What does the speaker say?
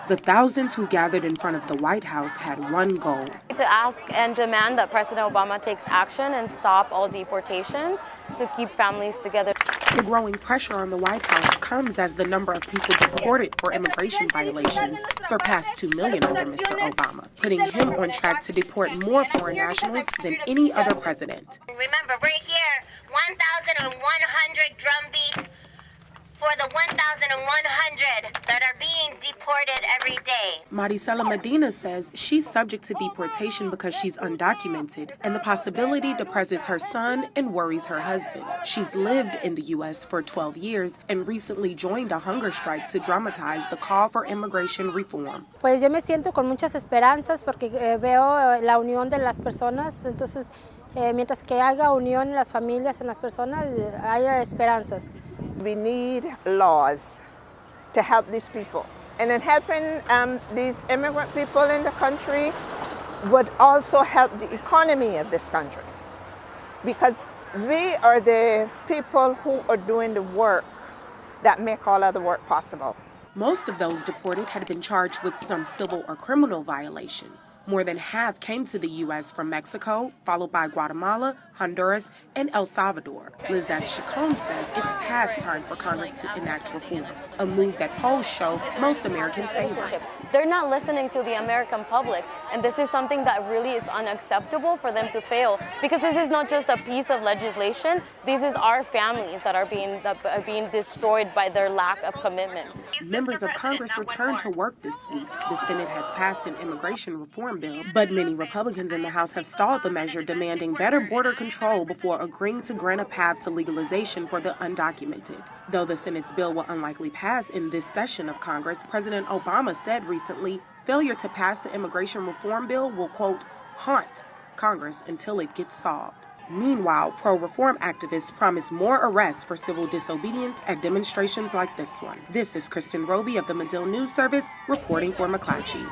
The thousands who gathered in front of the White House had one goal: to ask and demand that President Obama takes action and stop all deportations to keep families together. The growing pressure on the White House comes as the number of people deported for immigration violations surpassed 2 million under Mr. Obama, putting him on track to deport more foreign nationals than any other president. Remember, we're here, 1,100 drumbeats for the 1,100 that are being deported every day. Maricela Medina says she's subject to deportation because she's undocumented, and the possibility depresses her son and worries her husband. She's lived in the U.S. for 12 years and recently joined a hunger strike to dramatize the call for immigration reform. Pues yo me siento con muchas esperanzas porque veo la unión de las personas, entonces mientras que haya unión en las familias, en las personas, haya esperanzas. We need laws to help these people. And in helping these immigrant people in the country would also help the economy of this country. Because we are the people who are doing the work that make all of the work possible. Most of those deported had been charged with some civil or criminal violation. More than half came to the U.S. from Mexico, followed by Guatemala, Honduras, and El Salvador. Lizette Chacon says it's past time for Congress to enact reform, a move that polls show most Americans favor. They're not listening to the American public, and this is something that really is unacceptable for them to fail, because this is not just a piece of legislation. These is our families that are being destroyed by their lack of commitment. Members of Congress returned to work this week. The Senate has passed an immigration reform bill, but many Republicans in the House have stalled the measure, demanding better border control before agreeing to grant a path to legalization for the undocumented. Though the Senate's bill will unlikely pass in this session of Congress, President Obama said recently failure to pass the immigration reform bill will, quote, haunt Congress until it gets solved. Meanwhile, pro-reform activists promise more arrests for civil disobedience at demonstrations like this one. This is Kristen Roby of the Medill News Service reporting for McClatchy.